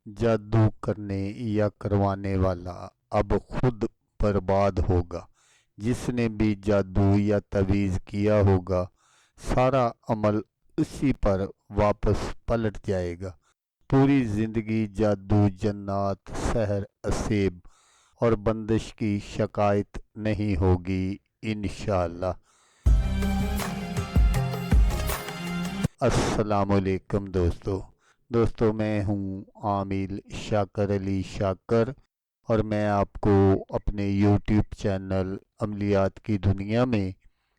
जादू करने या करवाने वाला अब खुद बर्बाद होगा। जिसने भी जादू या तवीज़ किया होगा, सारा अमल उसी पर वापस पलट जाएगा। पूरी जिंदगी जादू, जन्नात, सहर, असेब और बंदिश की शिकायत नहीं होगी इंशाअल्लाह। अस्सलामुअलैकुम दोस्तों, मैं हूँ आमिल शाकर अली शाकर और मैं आपको अपने यूट्यूब चैनल अमलियात की दुनिया में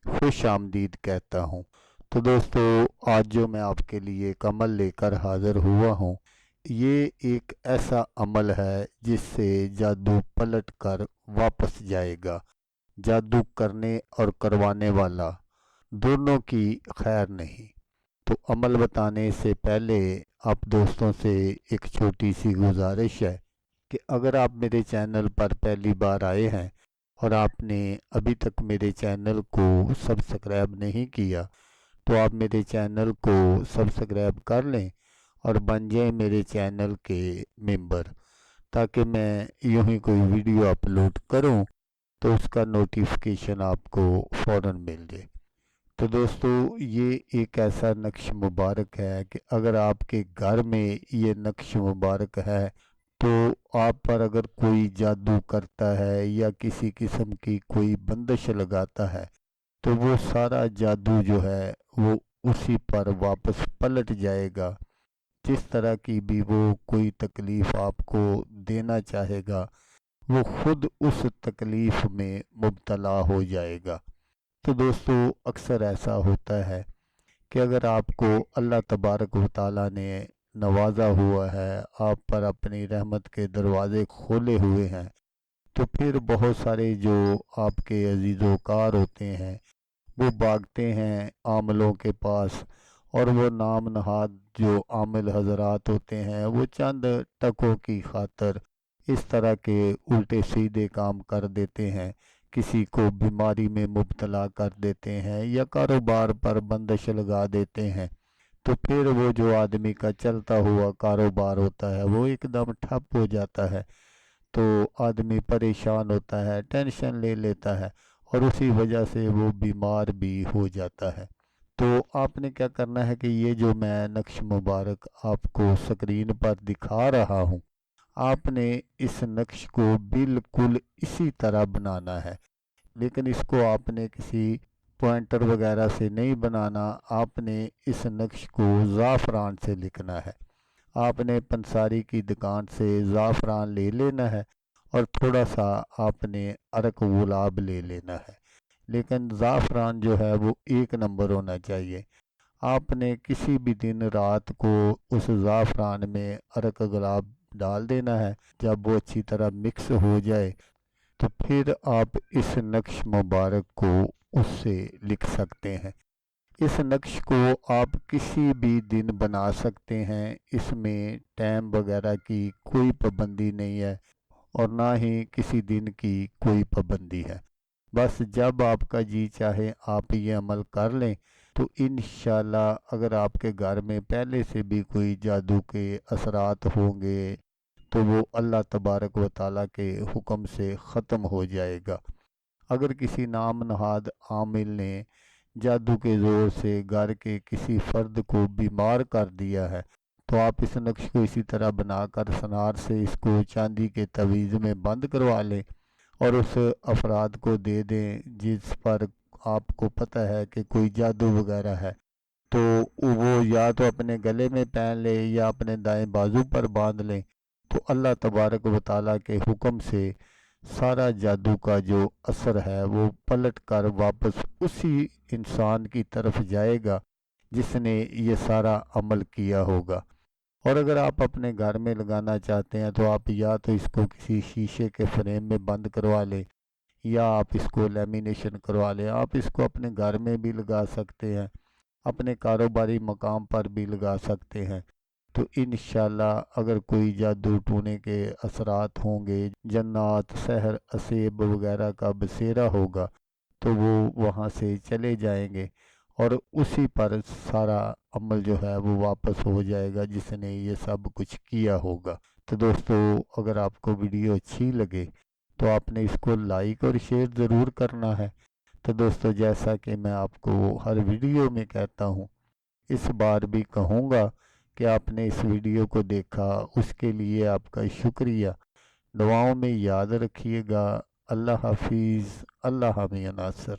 खुश आमदीद कहता हूँ। तो दोस्तों, आज जो मैं आपके लिए एक अमल लेकर हाज़िर हुआ हूँ, ये एक ऐसा अमल है जिससे जादू पलट कर वापस जाएगा। जादू करने और करवाने वाला दोनों की खैर नहीं। तो अमल बताने से पहले आप दोस्तों से एक छोटी सी गुजारिश है कि अगर आप मेरे चैनल पर पहली बार आए हैं और आपने अभी तक मेरे चैनल को सब्सक्राइब नहीं किया, तो आप मेरे चैनल को सब्सक्राइब कर लें और बन जाएं मेरे चैनल के मेंबर, ताकि मैं यूं ही कोई वीडियो अपलोड करूं तो उसका नोटिफिकेशन आपको फ़ौरन मिल जाए। तो दोस्तों, ये एक ऐसा नक्श मुबारक है कि अगर आपके घर में ये नक्श मुबारक है तो आप पर अगर कोई जादू करता है या किसी किस्म की कोई बंदिश लगाता है, तो वो सारा जादू जो है वो उसी पर वापस पलट जाएगा। जिस तरह की भी वो कोई तकलीफ़ आपको देना चाहेगा, वो खुद उस तकलीफ़ में मुब्तला हो जाएगा। तो दोस्तों, अक्सर ऐसा होता है कि अगर आपको अल्लाह तबारक व तआला ने नवाजा हुआ है, आप पर अपनी रहमत के दरवाज़े खोले हुए हैं, तो फिर बहुत सारे जो आपके अजीज़ोकार होते हैं वो भागते हैं आमलों के पास, और वो नाम नहाद जो आमिल हजरात होते हैं वो चंद टकों की खातर इस तरह के उल्टे सीधे काम कर देते हैं। किसी को बीमारी में मुब्तला कर देते हैं या कारोबार पर बंदिश लगा देते हैं। तो फिर वो जो आदमी का चलता हुआ कारोबार होता है वो एकदम ठप हो जाता है। तो आदमी परेशान होता है, टेंशन ले लेता है और उसी वजह से वो बीमार भी हो जाता है। तो आपने क्या करना है कि ये जो मैं नक्श मुबारक आपको स्क्रीन पर दिखा रहा हूँ, आपने इस नक्श को बिल्कुल इसी तरह बनाना है। लेकिन इसको आपने किसी पॉइंटर वगैरह से नहीं बनाना। आपने इस नक्श को ज़ाफ़रान से लिखना है। आपने पंसारी की दुकान से ज़ाफ़रान ले लेना है और थोड़ा सा आपने अरक गुलाब ले लेना है। लेकिन ज़ाफ़रान जो है वो 1 नंबर होना चाहिए। आपने किसी भी दिन रात को उस ज़ाफ़रान में अरक गुलाब डाल देना है। जब वो अच्छी तरह मिक्स हो जाए तो फिर आप इस नक्श मुबारक को उससे लिख सकते हैं। इस नक्श को आप किसी भी दिन बना सकते हैं। इसमें टाइम वगैरह की कोई पाबंदी नहीं है और ना ही किसी दिन की कोई पाबंदी है। बस जब आपका जी चाहे आप ये अमल कर लें, तो इंशाल्लाह अगर आपके घर में पहले से भी कोई जादू के असरात होंगे तो वो अल्लाह तबारक व ताला के हुक्म से ख़त्म हो जाएगा। अगर किसी नाम नहाद आमिल ने जादू के ज़ोर से घर के किसी फ़र्द को बीमार कर दिया है, तो आप इस नक्श को इसी तरह बनाकर सनार से इसको चांदी के तवीज़ में बंद करवा लें और उस अफराद को दे दें जिस पर आपको पता है कि कोई जादू वगैरह है। तो वो या तो अपने गले में पहन ले या अपने दाएं बाजू पर बांध लें। तो अल्लाह तबारक व ताला के हुक्म से सारा जादू का जो असर है वो पलट कर वापस उसी इंसान की तरफ जाएगा जिसने ये सारा अमल किया होगा। और अगर आप अपने घर में लगाना चाहते हैं तो आप या तो इसको किसी शीशे के फ्रेम में बंद करवा लें या आप इसको लेमिनेशन करवा लें। आप इसको अपने घर में भी लगा सकते हैं, अपने कारोबारी मकाम पर भी लगा सकते हैं। तो इंशाल्लाह अगर कोई जादू टूने के असरात होंगे, जन्नात, सहर, असेब वगैरह का बसेरा होगा, तो वो वहाँ से चले जाएंगे اور اسی پر سارا عمل جو ہے وہ واپس ہو جائے گا جس نے یہ سب کچھ کیا ہوگا۔ تو دوستو، اگر آپ کو ویڈیو اچھی لگے تو آپ نے اس کو لائک اور شیئر ضرور کرنا ہے۔ تو دوستو، جیسا کہ میں آپ کو ہر ویڈیو میں کہتا ہوں، اس بار بھی کہوں گا کہ آپ نے اس ویڈیو کو دیکھا، اس کے لیے آپ کا شکریہ۔ دعاؤں میں یاد رکھیے گا۔ اللہ حافظ۔ اللہ حامی ناصر۔